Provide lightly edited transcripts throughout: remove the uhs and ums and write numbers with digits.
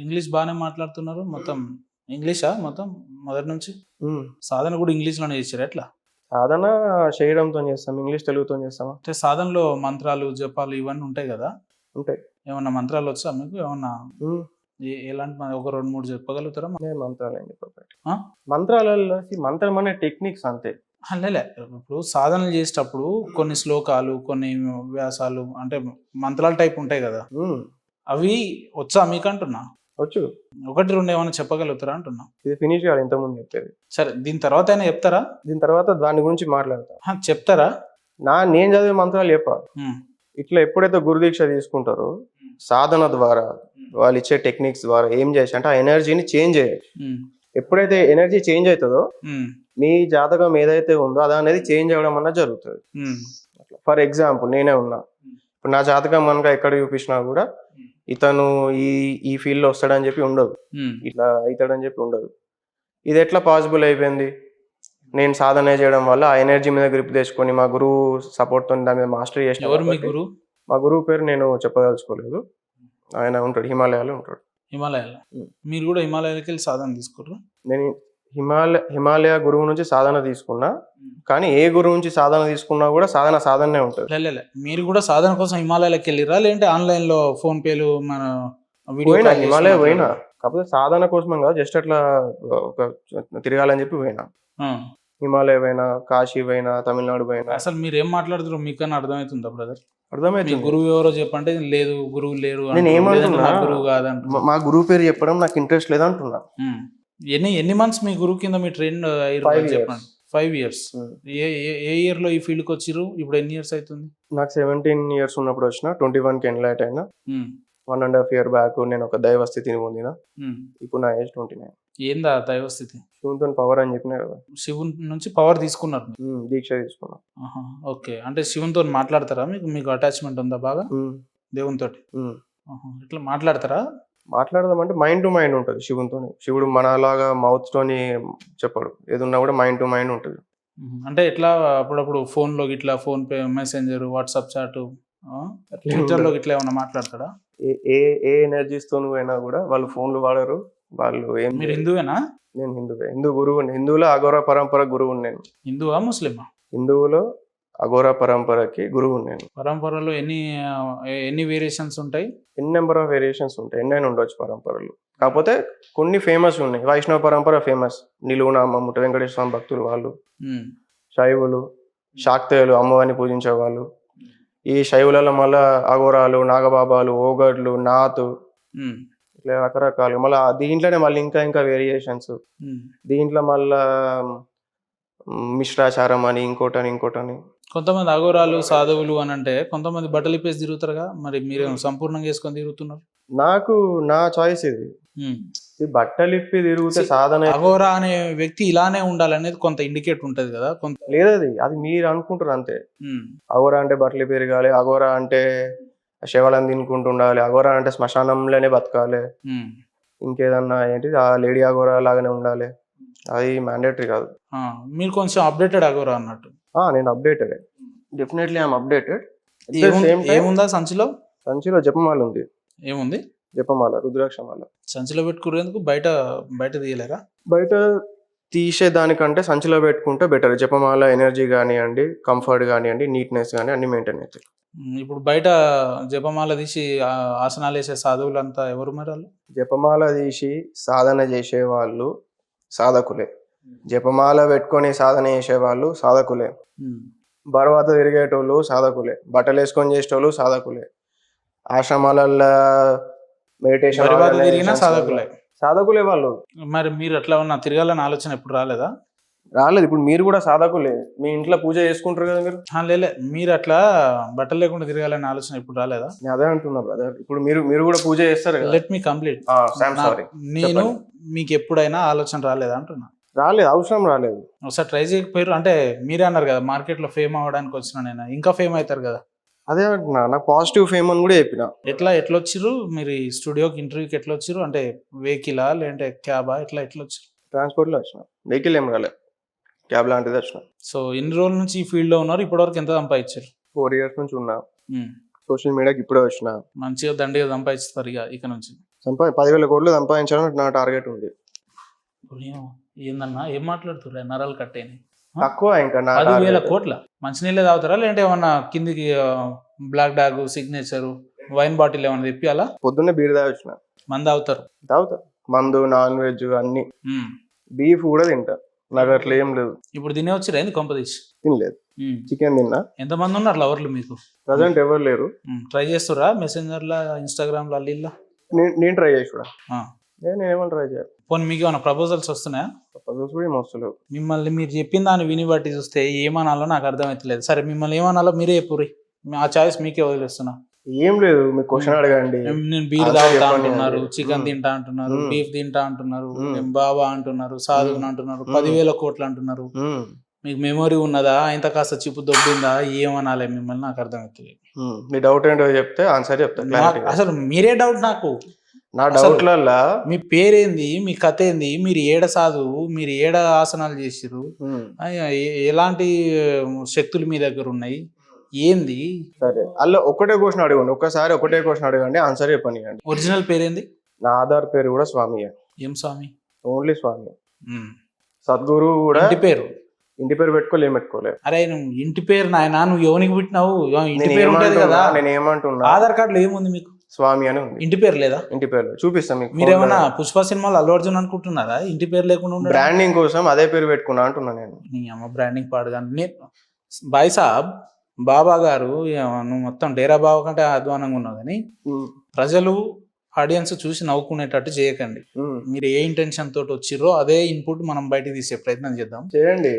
English బాగానే మాట్లాడుతున్నారు మొత్తం. ఇంగ్లీషా మొత్తం మొదటి నుంచి? ఉమ్. సాధన కూడా ఇంగ్లీష్లోనే చేశారు ఎట్లా? సాధన చేయడంతో చేస్తాం, ఇంగ్లీష్ తెలుగుతో చేస్తామా? అంటే సాధనలో మంత్రాలు జపాలు ఇవన్నీ ఉంటాయి కదా, ఉంటాయి. ఏమన్నా మంత్రాలు వచ్చా మీకు? ఏమన్నా ఉమ్. ఎలాంటి ఒక 2-3 చెప్పగలుగుతారా? నేను మంత్రాలు ఏం చెప్పబట్టి ఆ? మంత్రాలలో మంత్రం అనే టెక్నిక్స్ అంతే. లేలే, ఇప్పుడు సాధనలు చేసేటప్పుడు కొన్ని శ్లోకాలు కొన్ని వ్యాసాలు అంటే మంత్రాల టైప్ ఉంటాయి కదా, ఉమ్. అవి వచ్చా మీకు అంటున్నా? వచ్చు. 1-2 ఏమైనా చెప్పగలుగుతారా అంటున్నా? ఇది ఫినిష్ కాదు ఇంతకుముందు చెప్పేది. సరే, దీని తర్వాత అయినా చెప్తారా? దీని తర్వాత దాని గురించి మాట్లాడతా. చెప్తారా? నేను చదివే మంత్రాలు చెప్పా. ఇట్లా ఎప్పుడైతే గురుదీక్ష తీసుకుంటారో సాధన ద్వారా వాళ్ళు ఇచ్చే టెక్నిక్స్ ద్వారా ఏం చేయొచ్చు అంటే ఆ ఎనర్జీని చేంజ్ చేయొచ్చు. ఎప్పుడైతే ఎనర్జీ చేంజ్ అవుతుందో మీ జాతకం ఏదైతే ఉందో అది అనేది చేంజ్ అవ్వడం అన్నది జరుగుతుంది. ఫర్ ఎగ్జాంపుల్ నేనే ఉన్నా, ఇప్పుడు నా జాతకం కనుక ఎక్కడ చూపించినా కూడా ఇతను ఈ ఫీల్డ్ లో వస్తాడని చెప్పి ఉండదు, ఇట్లా అవుతాడని చెప్పి ఉండదు. ఇది ఎట్లా పాసిబుల్ అయిపోయింది? నేను సాధన చేయడం వల్ల ఆ ఎనర్జీ మీద గ్రిప్ తెచ్చుకొని మా గురువు సపోర్ట్ తో దాని మీద మాస్టరీ చేసిన. మా గురువు పేరు నేను చెప్పదలుచుకోలేదు, ఆయన ఉంటాడు హిమాలయాలో ఉంటాడు. హిమాలయాలో? మీరు కూడా హిమాలయాలకి వెళ్ళి సాధన తీసుకుర్రు? నేను హిమాలయ గురువు నుంచి సాధన తీసుకున్నా, కానీ ఏ గురువు నుంచి సాధన తీసుకున్నా కూడా సాధనే ఉంటుంది. మీరు కూడా సాధన కోసం హిమాలయాలకు వెళ్ళిరా, లేదంటే ఆన్లైన్ లో ఫోన్ పేలు మన పోయినా హిమాలయ పోయినా, కాకపోతే సాధన కోసం కాదు, జస్ట్ అట్లా ఒక తిరగాలని చెప్పి పోయినా. హిమాలయ పోయినా, కాశీ పోయినా, తమిళనాడు పోయినా. అసలు మీరు ఏం మాట్లాడుతారు మీకన్నా అర్థమవుతుందా బ్రదర్? అర్థమైంది. గురువు ఎవరో చెప్పంటే లేదు గురువు లేరు, నేను ఏమంటున్నా గురువు కాదంటున్నా, మా గురువు పేరు చెప్పడం నాకు ఇంట్రెస్ట్ లేదంటున్నా. ఎన్ని మంత్స్ మీ గురువు కింద మీ ట్రైన్ చెప్పండి? 5 years. ఏ ఇయర్ లో ఈ ఫీల్డ్ కి వచ్చిర్రు? ఇప్పుడు ఎన్ని ఇయర్స్ అవుతుంది? నాకు 17 years ఉన్నప్పుడు వచ్చిన, 21 కి ఎన్లైట్ అయినా. 1.5 year బ్యాక్ నేను ఒక దైవ స్థితిని పొందిన. ఇప్పుడు నా ఏజ్ 29. ఏందా దైవ స్థితి? శివునితో పవర్ అని చెప్పినా కదా. శివుని నుంచి పవర్ తీసుకున్నారు? దీక్ష తీసుకున్నా. ఓకే, అంటే శివునితో మాట్లాడతారా? మీకు అటాచ్మెంట్ ఉందా బాగా దేవునితో? ఇట్లా మాట్లాడతారా? మాట్లాడదామంటే మైండ్ టు మైండ్ ఉంటుంది శివునితో. శివుడు మనలాగా మౌత్ తోని చెప్పడు, ఏదున్నా కూడా మైండ్ టు మైండ్ ఉంటుంది. అంటే ఎట్లా అప్పుడప్పుడు ఫోన్ లో ఇట్లా ఫోన్ పే, మెసెంజర్, వాట్సాప్ చాట్, ట్విట్టర్ లో ఇట్లా ఏమన్నా మాట్లాడతారా? ఏ ఎనర్జీస్ తో అయినా కూడా వాళ్ళు ఫోన్లు వాడరు. వాళ్ళు ఏం. మీరు హిందువేనా? నేను హిందూ గురువు. హిందువులో అఘోరా పరంపర గురువు నేను. హిందువా ముస్లిమా? హిందువులో అఘోరా పరంపరకి గురువు నేను. పరంపరలో ఎన్ని వేరియేషన్స్ ఉంటాయి? ఎన్ని నెంబర్ ఆఫ్ వేరియేషన్స్ ఉంటాయి, ఎన్నైనా ఉండొచ్చు పరంపరలు. కాకపోతే కొన్ని ఫేమస్ ఉన్నాయి. వైష్ణవ పరంపర ఫేమస్, నిలువునామ ముట్ట వెంకటేశ్వర స్వామి భక్తులు వాళ్ళు. శైవులు, శాక్తేయులు అమ్మవారిని పూజించే వాళ్ళు. ఈ శైవులలో మళ్ళా అఘోరాలు, నాగబాబాలు, ఓగడ్లు, నాతు, ఇట్లా రకరకాలు. మళ్ళీ దీంట్లోనే మళ్ళీ ఇంకా వేరియేషన్స్. దీంట్లో మళ్ళా మిశ్రాచారం అని ఇంకోటని. కొంతమంది అఘోరాలు సాధువులు అని అంటే కొంతమంది బట్టలు ఇప్పేసి తిరుగుతారుగా, మరి మీరు సంపూర్ణంగా వేసుకొని తిరుగుతున్నారు? నాకు నా చాయిస్ ఇది. బట్టలు ఇప్పి తిరిగితే సాధన. అఘోరా అనే వ్యక్తి ఇలానే ఉండాలనేది కొంత ఇండికేట్ ఉంటది కదా, కొంత లేదు. అది మీరు అనుకుంటారు అంతే. అఘోరా అంటే బట్టలు పెరగాలి, అఘోరా అంటే శవాలను తినుకుంటూ ఉండాలి, అఘోరా అంటే శ్మశానంలోనే బతకాలి, ఇంకేదన్నా ఏంటి ఆ లేడీ అఘోరా లాగానే ఉండాలి, అది మ్యాండేటరీ కాదు. మీరు కొంచెం అప్డేటెడ్ అఘోరా అన్నట్టు. నేను అప్డేటెడ్, డెఫినెట్లీ ఐఎమ్ అప్డేటెడ్. ఏముందా సంచిలో? సంచిలో జపమాల ఉంది. ఏముంది? జపమాల, రుద్రాక్షమాల. ఎందుకు పెట్టుకునేందుకు బయట తీయలేరా? బయట తీసేదానికంటే సంచిలో పెట్టుకుంటే బెటర్. జపమాల ఎనర్జీ కానివ్వండి, కంఫర్ట్ కానివ్వండి, నీట్నెస్ కానీ అన్ని మెయింటైన్ అవుతాయి. ఇప్పుడు బయట జపమాల తీసి ఆసనాలు వేసే సాధువులు అంతా ఎవరు మరి? వాళ్ళు జపమాల తీసి సాధన చేసే వాళ్ళు సాధకులే. జపమాల పెట్టుకొని సాధన చేసేవాళ్ళు సాధకులే. బర్వాత తిరిగేటోళ్ళు సాధకులే. బట్టలు వేసుకొని చేసేటోళ్ళు సాధకులే. ఆశ్రమాలలో మెడిటేషన్ సాధకులే వాళ్ళు. మరి మీరు అట్లా ఉన్న తిరగాలని ఆలోచన ఎప్పుడు రాలేదా? రాలేదు. ఇప్పుడు మీరు కూడా సాధకులే, మీ ఇంట్లో పూజ చేసుకుంటారు కదా మీరు. లేలే, మీరు అట్లా బట్టలు లేకుండా తిరగాలని ఆలోచన ఎప్పుడు రాలేదా? నేను అదే అంటున్నా బ్రదర్. ఇప్పుడు మీరు కూడా పూజ చేస్తారు కదా. Let me complete. నేను మీకు ఎప్పుడైనా ఆలోచన రాలేదా అంటున్నా? రాలేదు, అవసరం రాలేదు. ఒకసారి ట్రై చేయకపోయారు? అంటే మీరే అన్నారు కదా మార్కెట్ లో ఫేమ్ అవ్వడానికి వచ్చిన నేను, ఇంకా ఫేమ్ అవుతారు కదా. అదే అంటున్నా, నాకు పాజిటివ్ ఫేమ్ అని కూడా చెప్పిన. ఎట్లా వచ్చిర్రు మీరు ఈ స్టూడియోకి ఇంటర్వ్యూకి? ఎట్లా వచ్చిర్రు? అంటే వెహికలా లేదంటే క్యాబా? ఎట్లా వచ్చిర్రు? ట్రాన్స్పోర్ట్ లో వచ్చిన, వెహికల్ ఏం రాలేదు, క్యాబ్ లాంటిది వచ్చిన. సో ఎన్ని రోజుల నుంచి ఈ ఫీల్డ్ లో ఉన్నారు? ఇప్పటివరకు ఎంత సంపాదించారు? 4 years నుంచి ఉన్నా. సోషల్ మీడియాకి ఇప్పుడే వచ్చిన. మంచిగా దండిగా సంపాదిస్తారు ఇక నుంచి. 10,000 కోట్లు సంపాదించాలని నా టార్గెట్ ఉంది. ఏందన్నా ఏం మాట్లాడుతుర్రా నరాలు కట్టేని తక్కువ ఇంకా నా 10,000 కోట్ల మంచినీళ్ళే తాగుతారా లేదంటే ఏమన్నా కిందికి Black Dog signature wine bottle ఏమన్నా తెప్పి అలా పొద్దున్నే బీర్ తాగొచ్చిన. మంది తాగుతా మందు, నాన్ వెజ్ అన్ని, బీఫ్ కూడా తింటా. నాకు అట్లా ఏం లేదు. ఇప్పుడు తినే వచ్చిరా ఏంది కొంపదీసి? తినలేదు, చికెన్ తిన్నా. ఎంతమంది ఉన్నారు లవర్లు మీకు? ప్రజెంట్ ఎవరు లేరు. ట్రై చేస్తురా మెసెంజర్లా ఇన్స్టాగ్రామ్ లో అల్లిల్లా? నేను ట్రై చేసి కూడా నేనేమన్నా ట్రై చేయాలి. పోనీ మీకు ఏమైనా ప్రపోజల్స్ వస్తున్నాయా? ప్రపోజల్స్ కూడా ఏమి వస్తలేవు. మిమ్మల్ని మీరు చెప్పిన దాన్ని విని బట్టి చూస్తే ఏమనాలో నాకు అర్థమవుతలేదు. సరే మిమ్మల్ని ఏమనాలో మీరే చెప్పుర్రి, ఆ చాయిస్ మీకే వదిలేస్తున్నా. ఏం లేదు, మీకు క్వశ్చన్ అడగండి. నేను బీర్ తాగుతా అంటున్నారు, చికెన్ తింటా అంటున్నారు, బీఫ్ తింటా అంటున్నారు, బాబా అంటున్నారు, సాధువుని అంటున్నారు, 10,000 కోట్లు అంటున్నారు. మీకు మెమొరీ ఉన్నదా? ఇంత కాస్త చిప్పు దొబ్బిందా? ఏమనాలి మిమ్మల్ని నాకు అర్థమవుతుంది. మీ డౌట్ ఏంటో చెప్తే ఆన్సర్ చెప్తా. అసలు మీరే డౌట్ నాకు. నా డౌట్లల్లా మీ పేరేంది, మీ కథ ఏంది, మీరు ఏడ సాధువు, మీరు ఏడ ఆసనాలు చేసిరు, ఎలాంటి శక్తులు మీ దగ్గర ఉన్నాయి, ఏంది? సరే అలా ఒకటే క్వశ్చన్ అడగండి, ఒక్కసారి ఒకటే క్వశ్చన్ అడగండి, ఆన్సర్ చెప్పనియండి. ఒరిజినల్ పేరేంది? నా ఆధార్ పేరు కూడా స్వామియే. ఏం స్వామి? ఓన్లీ స్వామి. సద్గురు కూడా ఇంటి పేరు ఏం పెట్టుకోలేదు. అరే నువ్వు ఇంటి పేరు నాయన, నువ్వు ఎవరికి పుట్టినావు? ఇంటి పేరు ఉంటది కదా. నేను ఏమంటున్నా, ఆధార్ కార్డులో ఏముంది మీకు? స్వామి అని ఉంది. ఇంటి పేరు లేదా? ఇంటి పేరు చూపిస్తాను మీకు. మీరేమన్నా పుష్ప సినిమాలో అల్లు అర్జున్ అనుకుంటున్నారా? ఇంటి పేరు లేకుండా బ్రాండింగ్ కోసం అదే పేరు పెట్టుకున్నా అంటున్నా నేను. నీ అమ్మ బ్రాండింగ్ పాడుగా. బాయ్ సాబ్, బాబా గారు నువ్వు మొత్తం డేరా బాబా కంటే అధ్వానంగా ఉన్నావు, కానీ ప్రజలు ఆడియన్స్ చూసి నవ్వుకునేటట్టు చేయకండి. మీరు ఏ ఇంటెన్షన్ తోటి వచ్చిర్రో అదే ఇన్పుట్ మనం బయటకు తీసే ప్రయత్నం చేద్దాం. చేయండి.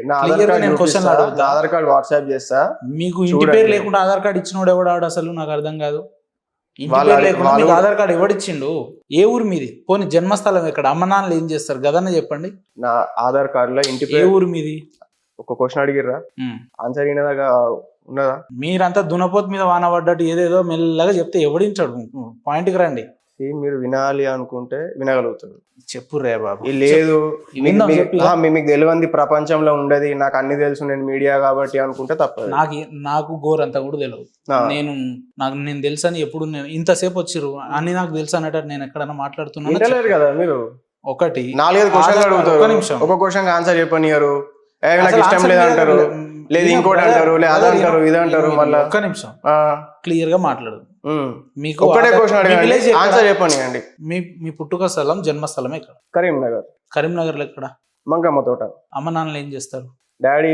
ఆధార్ కార్డ్ వాట్సాప్ చేస్తా. మీకు ఇంటి పేరు లేకుండా ఆధార్ కార్డు ఇచ్చినోడు ఎవడాడు అసలు? నాకు అర్థం కాదు. ఇంటి పేరు లేకుండా మీకు ఆధార్ కార్డు ఎవడిచ్చిండు? ఏ ఊరు మీది? పోనీ జన్మస్థలం ఎక్కడ? అమ్మ నాన్నలు ఏం చేస్తారు గదన్న చెప్పండి. నా ఆధార్ కార్డులో ఇంటి ఏ ఊరు మీది? ఒక క్వశ్చన్ అడిగిర్రా, ఆన్సర్ అయినదాకా ఉన్నదా? మీరంతా దునపోతు మీద వాన పడ్డట్టు ఏదేదో మెల్లగా చెప్తే ఎవడించాడు? పాయింట్కి రండి. మీరు వినాలి అనుకుంటే వినగలుగుతారు. చెప్పు రే బాబు. లేదు మీకు తెలియంది ప్రపంచంలో ఉండదు, నాకు అన్ని తెలుసు, నేను మీడియా కాబట్టి అనుకుంటే తప్పదు. నాకు గోరంతా కూడా తెలియదు. నేను తెలుసు అని ఎప్పుడు ఇంతసేపు వచ్చిర్రు అన్ని నాకు తెలుసు అన్నట్టు నేను ఎక్కడన్నా మాట్లాడుతున్నాను కదా. మీరు ఒకటి 4-5 క్వశ్చన్లు అడుగుతారు, ఒక క్వశ్చన్ ఆన్సర్ చెప్పనియరు, నాకు ఇష్టం లేదంటారు, లేదు ఇంకోటి అంటారు, లేదు అదంటారు, ఇదంటారు. మళ్ళీ ఒక్క నిమిషం క్లియర్ గా మాట్లాడదు. మీకు ఆన్సర్ చెప్పండి. మీ పుట్టుక స్థలం, జన్మస్థలం ఎక్కడ? కరీంనగర్. కరీంనగర్ లో ఎక్కడ? మంగమ్మ తోట. అమ్మ నాన్నలు ఏం చేస్తారు? డాడీ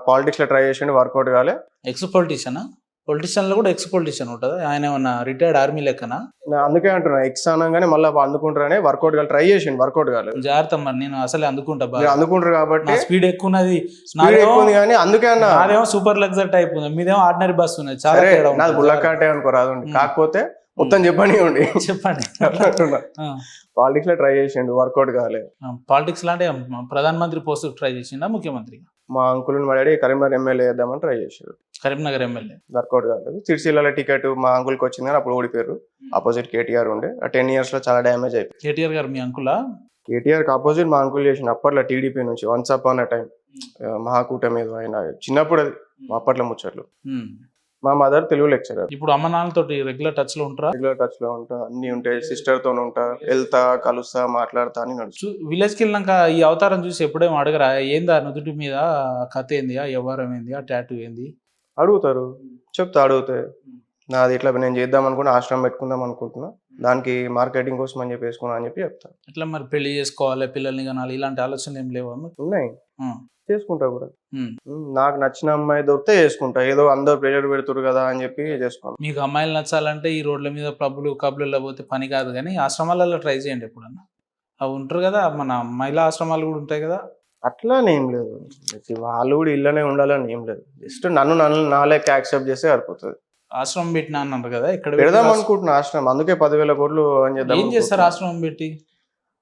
పాలిటిక్స్ లో ట్రై చేసి వర్కౌట్ కాలే. ఎక్స్ పొలిటీషియనా? పొలిటీషియన్ లో కూడా ఎక్స్ పొలిటీషియన్ ఉంటుందా? ఆయన ఏమన్నా రిటైర్డ్ ఆర్మీ లెక్కనా? అందుకే అంటున్నా, ఎక్స్ అనగానే మళ్ళీ అందుకుంటారనే వర్కౌట్ కాదు, ట్రై చేసిండు, వర్కౌట్ కాలేదు. జాగ్రత్త మరి, నేను అసలే అందుకుంటా. అందుకుంటారు కాబట్టి స్పీడ్ ఎక్కువ ఉన్నది కానీ అందుకే అన్న. నాదేమో సూపర్ లగ్జరీ టైప్ ఉంది, మీదేమో ఆర్డినరీ బస్ ఉన్నది. చాలా నాది బుల్లకాటే అనుకోరాదు, కాకపోతే మొత్తం చెప్పండి పాలిటిక్స్ లో ట్రై చేసిండు, వర్కౌట్ కాలేదు. పాలిటిక్స్ లో అంటే ప్రధానమంత్రి పోస్ట్ ట్రై చేసిండా, ముఖ్యమంత్రి? మా అంకుల్ మా డాడీ కరీంనగర్ ఎమ్మెల్యే చేద్దామని ట్రై చేశారు. కరీంనగర్ ఎమ్మెల్యే వర్కౌట్ కాలేదు. సిరిసిల్ల టికెట్ మా అంకుల్కి వచ్చింది కానీ అప్పుడు ఓడిపోయారు. ఆపోజిట్ కేటీఆర్ ఉండే. ఆ 10 years లో చాలా డ్యామేజ్ అయిపోయింది. కేటీఆర్ గారు మీ అంకులా? కేటీఆర్ కి ఆపోజిట్ మా అంకుల్ చేసిన అప్పట్లో టీడీపీ నుంచి వన్స్ అపాన్ అ టైం మహాకూటమి ఏదో అయినా చిన్నప్పుడు అది అప్పట్లో ముచ్చట్లు. మా మదర్ తెలుగు లెక్చరర్. ఇప్పుడు అమ్మ నాన్నతో రెగ్యులర్ టచ్ లో ఉంటారా? రెగ్యులర్ టచ్ లో ఉంటా, అన్ని ఉంటాయి. సిస్టర్ తో ఉంటా, వెళ్తా, కలుస్తా, మాట్లాడతా అని నడుచు. విలేజ్ కి వెళ్ళాక ఈ అవతారం చూసి ఎప్పుడేమో అడగరా, ఏంది ఆ నుదుటి మీద కథ ఏంది, ఆ వ్యవహారం ఏంది, ఆ టాటూ ఏంది? అడుగుతారు, చెప్తా. అడిగితే నాది ఇట్లా నేను చేద్దాం అనుకున్నా, ఆశ్రమం పెట్టుకుందాం అనుకుంటున్నా, దానికి మార్కెటింగ్ కోసం అని చెప్పి వేసుకున్నా అని చెప్పి చెప్తా. ఇట్లా మరి పెళ్లి చేసుకోవాలి, పిల్లల్ని కనాలి, ఇలాంటి ఆలోచనలు ఏం లేవా? ఉన్నాయి, చేసుకుంటా కూడా. నాకు నచ్చిన అమ్మాయి దొరికితే చేసుకుంటా, ఏదో అందరు ప్రెషర్ పెడుతురు కదా అని చెప్పి చేసుకోండి. మీకు అమ్మాయిలు నచ్చాలంటే ఈ రోడ్ల మీద క్లబ్లలో పోతే పని కాదు, కానీ ఆశ్రమాలలో ట్రై చేయండి ఎప్పుడన్నా. అవి ఉంటారు కదా, మన మహిళా ఆశ్రమాలు కూడా ఉంటాయి కదా. అట్లానే ఏం లేదు, వాళ్ళు కూడా ఇళ్ళనే ఉండాలని ఏం లేదు. జస్ట్ నన్ను నా లెక్క యాక్సెప్ట్ చేస్తే సరిపోతుంది. ఆశ్రమం పెట్టినా అన్నారు కదా, ఇక్కడ పెడదాం అనుకుంటున్నా ఆశ్రమం. అందుకే 10,000 కోట్లు అని చేద్దాం. ఏం చేస్తారు ఆశ్రమం పెట్టి?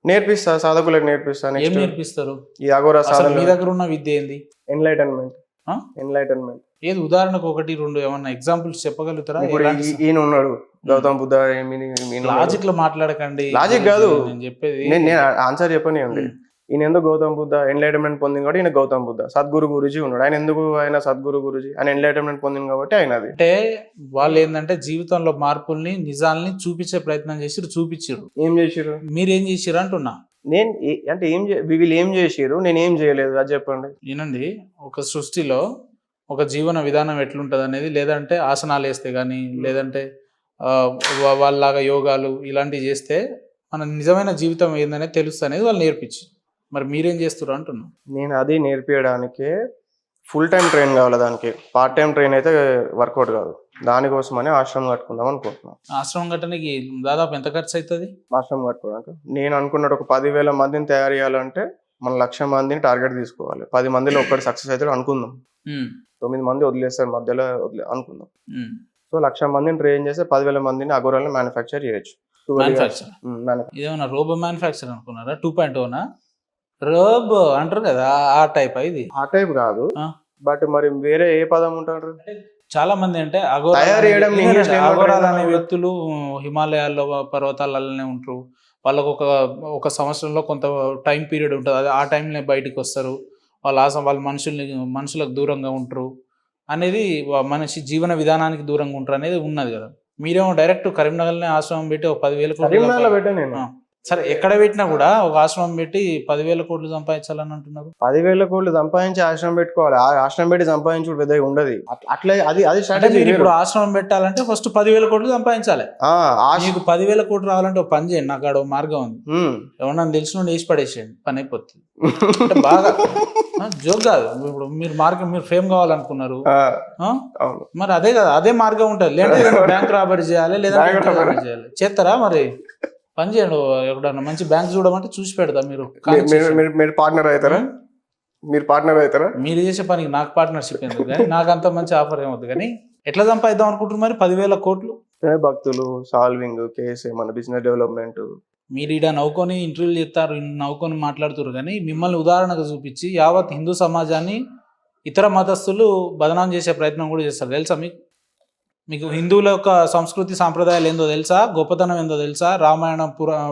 నేర్పిస్తా, సాధకులకు నేర్పిస్తా. ఏం నేర్పిస్తారు? ఈ అఘోరా సాధన. మీ దగ్గర ఉన్న విద్య ఏంది? ఎన్లైటన్మెంట్. ఏది ఉదాహరణకు 1-2 ఏమన్నా ఎగ్జాంపుల్స్ చెప్పగలుగుతారా? ఈయన ఉన్నాడు గౌతమ్ బుద్ధ. లాజిక్ లో మాట్లాడకండి. లాజిక్ కాదు నేను చెప్పేది. నేను ఆన్సర్ చెప్పని ఉంది. ఈయన ఎందుకు గౌతమ్ బుద్ధ ఎన్లైటన్మెంట్ పొందింది కాబట్టి ఈయన గౌతమ్ బుద్ధ. సద్గురు గురుజీ ఉన్నాడు, ఆయన ఎందుకు ఆయన సద్గురు గురుజీ, ఆయన ఎన్లైటన్మెంట్ పొందింది కాబట్టి ఆయన అది. అంటే వాళ్ళు ఏంటంటే జీవితంలో మార్పుల్ని నిజాల్ని చూపించే ప్రయత్నం చేసి చూపించారు. ఏం చేసిర్రు? మీరేం చేసిర్రు అంటున్నా. నేను అంటే వీళ్ళు ఏం చేసిర్రు, నేను ఏం చేయలేదు, అది చెప్పండి. వినండి, ఒక సృష్టిలో ఒక జీవన విధానం ఎట్లుంటది అనేది, లేదంటే ఆసనాలు వేస్తే కానీ, లేదంటే వాళ్ళలాగా యోగాలు ఇలాంటివి చేస్తే మన నిజమైన జీవితం ఏందనేది తెలుస్తుంది అనేది వాళ్ళు నేర్పించి. మరి మీరేం చేస్తున్నారు అంటున్నా. నేను అది నేర్పించడానికే ఫుల్ టైం ట్రైన్ కావాలి, దానికి పార్ట్ టైం ట్రైన్ అయితే వర్కౌట్ కాదు. దానికోసమని ఆశ్రమం కట్టుకుందాం అనుకుంటున్నాను. ఆశ్రమం కట్టడానికి దాదాపు ఎంత ఖర్చు అవుతుంది? ఆశ్రమం కట్టుకోవడానికి నేను అనుకున్నట్టు ఒక 10,000 మందిని తయారు చేయాలంటే మనం 1,00,000 మందిని టార్గెట్ తీసుకోవాలి. 10 మందిలో ఒక్కటి సక్సెస్ అయితే అనుకుందాం, 9 మంది వదిలేస్తారు మధ్యలో అనుకుందాం. సో 1,00,000 మందిని ట్రైన్ చేస్తే 10,000 మందిని అగోరాలను మ్యానుఫ్యాక్చర్ చేయొచ్చు. ఇదేమన్నా రోబో మ్యానుఫ్యాక్చర్ అనుకున్నారా? 2.0నా రోబ్ అంటారు కదా, ఆ టైప్. ఇది ఆ టైప్ కాదు, బట్ మరి వేరే ఏ పదం ఉంటారు? చాలా మంది అంటే అగోరాలు అనే వ్యక్తులు హిమాలయాల్లో పర్వతాలలోనే ఉంటారు. వాళ్ళకు ఒక సంవత్సరంలో కొంత టైం పీరియడ్ ఉంటుంది, అది ఆ టైంలో బయటికి వస్తారు. వాళ్ళ మనుషులకు దూరంగా ఉంటారు అనేది, మనిషి జీవన విధానానికి దూరంగా ఉంటారు అనేది ఉన్నది కదా. మీరేమో డైరెక్ట్ కరీంనగర్లోనే ఆశ్రమం పెట్టి ఒక 10,000 కోట్లు, సరే ఎక్కడ పెట్టినా కూడా ఒక ఆశ్రమం పెట్టి 10,000 కోట్లు సంపాదించాలని అంటున్నారు. 10,000 కోట్లు సంపాదించి ఆశ్రమం పెట్టుకోవాలి, ఆశ్రమం పెట్టి సంపాదించుడు పెద్దగా ఉండదు. అట్లా అది స్ట్రాటజీ. ఇప్పుడు ఆశ్రమం పెట్టాలంటే ఫస్ట్ 10,000 కోట్లు సంపాదించాలి. మీకు 10,000 కోట్లు రావాలంటే ఒక పని చేయండి, నాకు ఆడ మార్గం ఉంది, ఎవరన్నా తెలిసిన వేసి పడేసేయండి, పని అయిపోతుంది. అంటే బాగా జోక్ కాదు. ఇప్పుడు మీరు ఫేమ్ కావాలనుకున్నారు, మరి అదే కదా, అదే మార్గం ఉంటుంది. లేదా బ్యాంక్ రాబరీ చేయాలి, లేదా చేయాలి, చేస్తారా? మరి పని చేయండి, ఎక్కడన్నా మంచి బ్యాంక్ చూడమంటే చూసి పెడతా. మీరు పార్ట్నర్ అవుతారా? మీరు చేసే పనికి నాకు పార్ట్నర్షిప్ ఎందుకు కానీ, నాకు అంత మంచి ఆఫర్ ఏమవుతుంది కానీ. ఎట్లా సంపాదిద్దాం అనుకుంటున్నారు మరి 10,000 కోట్లు? భక్తులు, సాల్వింగ్ కేసు, మన బిజినెస్ డెవలప్మెంట్. మీరు ఈడ నవ్వుకొని ఇంటర్వ్యూలు చేస్తారు, నవ్వుకొని మాట్లాడుతారు కానీ, మిమ్మల్ని ఉదాహరణగా చూపించి యావత్ హిందూ సమాజాన్ని ఇతర మతస్థులు బదనాం చేసే ప్రయత్నం కూడా చేస్తారు. తెలుసా మీకు హిందువుల యొక్క సంస్కృతి సాంప్రదాయాలు ఏందో తెలుసా? గొప్పతనం ఏందో తెలుసా? రామాయణం,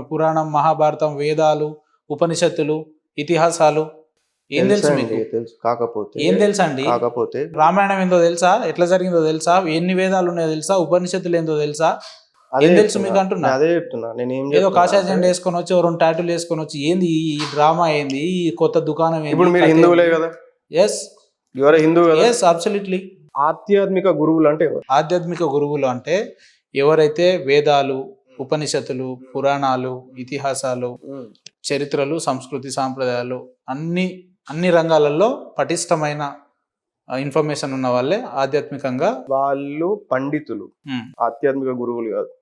పురాణం, మహాభారతం, వేదాలు, ఉపనిషత్తులు, ఇతిహాసాలు ఏం తెలుసు మీకు? ఏం తెలుసా అండి? రామాయణం ఏందో తెలుసా? ఎట్లా జరిగిందో తెలుసా? ఎన్ని వేదాలు ఉన్నాయో తెలుసా? ఉపనిషత్తులు ఏందో తెలుసా? ఏం తెలుసు మీకు అంటున్నా. అదే చెప్తున్నా నేను. ఏదో కాషాయ జెండా వేసుకొని వచ్చి 2 టాటూలు వేసుకొని వచ్చి ఏంది ఈ డ్రామా, ఏంది ఈ కొత్త దుకాణం? ఇప్పుడు మీరు హిందువులే కదా? ఎస్, యు ఆర్ హిందూ కదా? Yes, absolutely. ఆధ్యాత్మిక గురువులు అంటే ఆధ్యాత్మిక గురువులు అంటే ఎవరైతే వేదాలు, ఉపనిషత్తులు, పురాణాలు, ఇతిహాసాలు, చరిత్రలు, సంస్కృతి సాంప్రదాయాలు అన్ని రంగాలలో పటిష్టమైన ఇన్ఫర్మేషన్ ఉన్న వాళ్ళే ఆధ్యాత్మికంగా వాళ్ళు పండితులు, ఆధ్యాత్మిక గురువులు కాదు.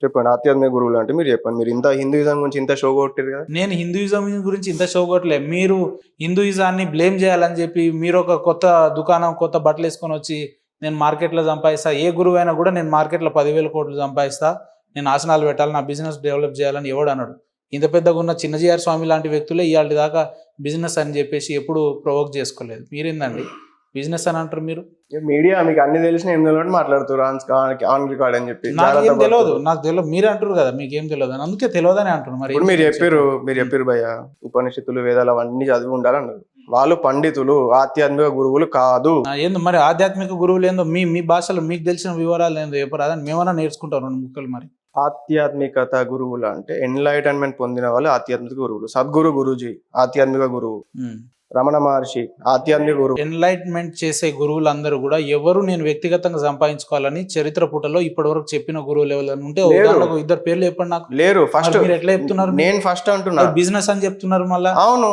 చెప్పండి, ఆధ్యాత్మిక గురువులు అంటే మీరు చెప్పండి. మీరు ఇంత హిందూయిజం గురించి ఇంత షో కొట్టారు కదా. నేను హిందూయిజం గురించి ఇంత షో కొట్టలే. మీరు హిందూయిజాన్ని బ్లేమ్ చేయాలని చెప్పి మీరు ఒక కొత్త దుకాణం, కొత్త బట్టలు వేసుకొని వచ్చి నేను మార్కెట్లో సంపాదిస్తా, ఏ గురువు అయినా కూడా నేను మార్కెట్లో 10,000 కోట్లు సంపాదిస్తా, నేను ఆసనాలు పెట్టాలి, నా బిజినెస్ డెవలప్ చేయాలని ఎవడు అన్నాడు? ఇంత పెద్దగా ఉన్న చిన్నజీఆర్ స్వామి లాంటి వ్యక్తులే ఇవాళ దాకా బిజినెస్ అని చెప్పేసి ఎప్పుడు ప్రొవోక్ చేసుకోలేదు. మీరేందండి బిజినెస్ అని అంటారు? మీరు మీడియా మీకు అన్ని తెలిసిన ఎందులో మాట్లాడుతారు ఆన్ రికార్డ్ అని చెప్పి. నాకేం తెలియదు, నాకు తెలియదు. మీరు అంటారు కదా మీకేం తెలియదు అని, అందుకే తెలియదని అంటారు. మరి మీరు చెప్పారు భయ్య, ఉపనిషత్తులు, వేదాలు అవన్నీ చదివి ఉండాలన్నారు. వాళ్ళు పండితులు, ఆధ్యాత్మిక గురువులు కాదు. ఏందో మరి ఆధ్యాత్మిక గురువులు ఏందో మీ భాషలో మీకు తెలిసిన వివరాలు ఏందో చెప్పరాదని మేమన్నా నేర్చుకుంటాం 2 ముక్కలు. మరి ఆధ్యాత్మికత గురువులు అంటే ఎన్లైటన్మెంట్ పొందిన వాళ్ళు ఆధ్యాత్మిక గురువులు. సద్గురు గురూజీ ఆధ్యాత్మిక గురువు, రమణ మహర్షి ఆధ్యాత్మిక గురువు. ఎన్లైట్మెంట్ చేసే గురువులందరూ కూడా ఎవరు నేను వ్యక్తిగతంగా సంపాదించుకోవాలని చరిత్ర పుటలో ఇప్పటి వరకు చెప్పిన గురువులు ఎవరైనా ఉంటే 2 పేర్లు చెప్పండి నాకు. లేరు. ఫస్ట్ మీరు ఎట్లా చెప్తున్నారు? నేను ఫస్ట్ అంటున్నా బిజినెస్ అని చెప్తున్నారు మళ్ళీ. అవును,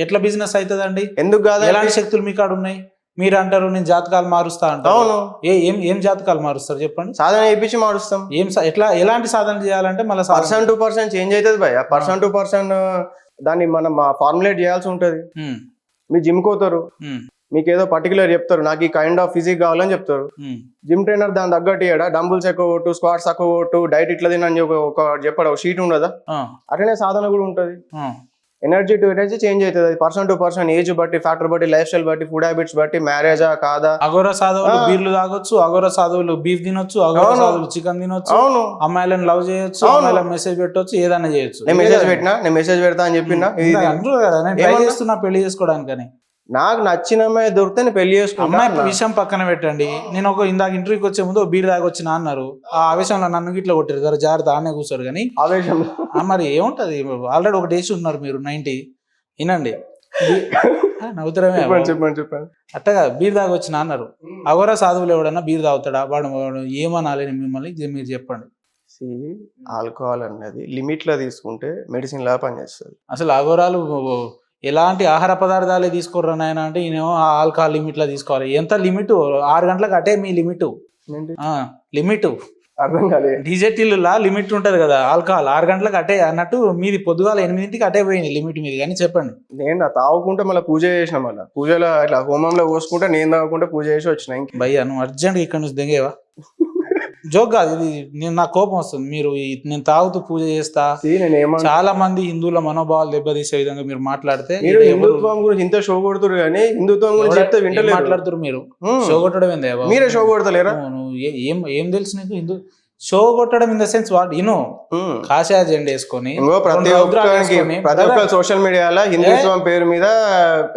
ఎట్లా బిజినెస్ అవుతుందండి? ఎందుకు కాదు? ఎలాంటి శక్తులు మీ కాడ ఉన్నాయి? మీరు అంటారు నేను జాతకాలు మారుస్తా అంటారు. అవును, ఏం జాతకాలు మారుస్తారు చెప్పండి? సాధన చేయించి మారుస్తాం. ఎలాంటి సాధన చేయాలంటే మళ్ళీ 1% చేంజ్ అవుతుంది భయ్య. 1% దాన్ని మనం ఫార్ములేట్ చేయాల్సి ఉంటది. మీరు జిమ్ కోతారు, మీకు ఏదో పర్టికులర్ చెప్తారు, నాకు ఈ కైండ్ ఆఫ్ ఫిజిక్ కావాలని చెప్తారు. జిమ్ ట్రైనర్ దాని తగ్గట్టు ఇయ్యడా? డంబుల్స్ ఎక్కువ కొట్టు, స్క్వాట్స్ ఎక్కువ కొట్టు, డైట్ ఇట్లా తినని ఒక చెప్పాడు, ఒక షీట్ ఉండదా? అట్లనే సాధన కూడా ఉంటది. ఎనర్జీ టు ఎనర్జీ చేంజ్ అవుతుంది. అది పర్సన్ టు పర్సన్, ఏజ్ బట్టి, ఫ్యాక్టర్ బట్టి, లైఫ్ స్టైల్ బట్టి, ఫుడ్ హ్యాబిట్స్ బట్టి, మ్యారేజా కాదా. అఘోర సాధువులు బీర్లు తాగొచ్చు, అఘోర సాధువులు బీఫ్ తినొచ్చు, అఘోర సాధువులు చికెన్ తినొచ్చు, అవును, అమ్మాయిలను లవ్ చేయొచ్చు, అమ్మాయిలకు మెసేజ్ పెట్టొచ్చు, ఏదైనా చేయొచ్చు. నేను మెసేజ్ పెడతా అని చెప్పినా. అంటారు కదా, నేను ట్రై చేస్తున్నా పెళ్లి చేసుకోవడానికని. నాకు నచ్చిన అమ్మాయి దొరికితే నేను పెళ్లి చేసుకుంటా. అమ్మాయి విషయం పక్కన పెట్టండి. నేను ఇందాక ఇంటర్వ్యూకి వచ్చే ముందు బీర్ తాగొచ్చినా అన్నారు. ఆ ఆవేశంలో నన్ను గిట్లా కొట్టారు, జర జాగ్రత్త ఆడనే కూర్చోరు. కానీ ఆవేశం మరి ఏముంటది, ఆల్రెడీ ఒకటి వేసి ఉన్నారు మీరు 90. వినండి, నవ్వుతారమే. చెప్పండి. అట్టగా బీర్ తాగొచ్చినా అన్నారు. అఘోర సాధువులు ఎవడన్నా బీర్ తాగుతాడా? వాడు ఏమనాలి మిమ్మల్ని మీరు చెప్పండి. ఆల్కహాల్ అనేది లిమిట్ లో తీసుకుంటే మెడిసిన్ లా పనిచేస్తుంది. అసలు అఘోరాలు ఎలాంటి ఆహార పదార్థాలే తీసుకోర్రా నాయన అంటే ఈయనేమో ఆల్కహాల్ లిమిట్ లో తీసుకోవాలి. ఎంత లిమిట్? 6 గంటలకు అటే మీ లిమిట్. లిమిట్ అర్థం కాలేదు. డీజెటిల్లా లిమిట్ ఉంటది కదా, ఆల్కహాల్ 6 గంటలకు అటే అన్నట్టు మీది పొద్దుగాల 8ంటికి అటే పోయింది లిమిట్ మీది. కానీ చెప్పండి. నేను తాగుకుంటే మళ్ళీ పూజ చేసిన, మళ్ళీ పూజలో ఇట్లా హోమంలో పోసుకుంటే నేను తాగుకుంటే పూజ చేసి వచ్చిన. భయ్యా నువ్వు అర్జెంట్ ఇక్కడ నుంచి దిగేవా? జోక్ కాదు ఇది, నేను నాకు కోపం వస్తుంది. మీరు నేను తాగుతూ పూజ చేస్తా, చాలా మంది హిందువుల మనోభావాలు దెబ్బతీసే విధంగా మీరు మాట్లాడితే. హిందుత్వం గురించి ఇంత షో కొడుతురు కానీ హిందుత్వం గురించి చెప్తే వింటలేదు. మాట్లాడుతురు మీరు. షో కొట్టడం ఏందే? మీరే షో కొడతలేరా? ఏం తెలుసు నీకు? హిందూ షో కొట్టడం in the sense what you know, కాషాయ జెండా వేసుకొని ప్రతి ఒక్క సోషల్ మీడియాలో హిందుత్వం పేరు మీద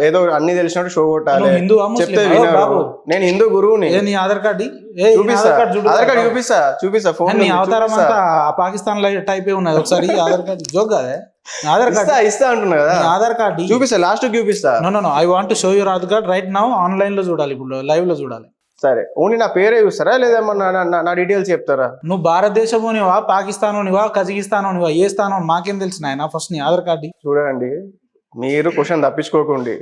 ఏదో అన్ని తెలిసినట్టు షో కొట్టాలి. హిందూ చెప్తే బాబు నేను హిందూ గురువుని. నీ ఆధార్ కార్డు చూపిస్తా ఫోన్. నీ అవతారం అంతా పాకిస్తాన్ లో టైప్ ఉన్నది. ఒకసారి ఆధార్ కార్డు జోక్ కాదే. ఆధార్ కార్డు ఇస్తా అంటున్నా కదా, ఆధార్ కార్డు చూపిస్తా, లాస్ట్ చూపిస్తా. No I want to show your Aadhaar card right now. Online లో చూడాలి, ఇప్పుడు లైవ్ లో చూడాలి. సరే, ఓన్లీ నా పేరే చూస్తారా లేదా నా డీటెయిల్స్ చెప్తారా? నువ్వు భారతదేశంలోనివా, పాకిస్తాన్లోనివా, కజకిస్తాన్లోనివా, ఏ స్థానం మాకేం తెలిసిన ఆయన? ఫస్ట్ నీ ఆధార్ కార్డు చూడండి. మీరు క్వశ్చన్ తప్పించుకోకండి.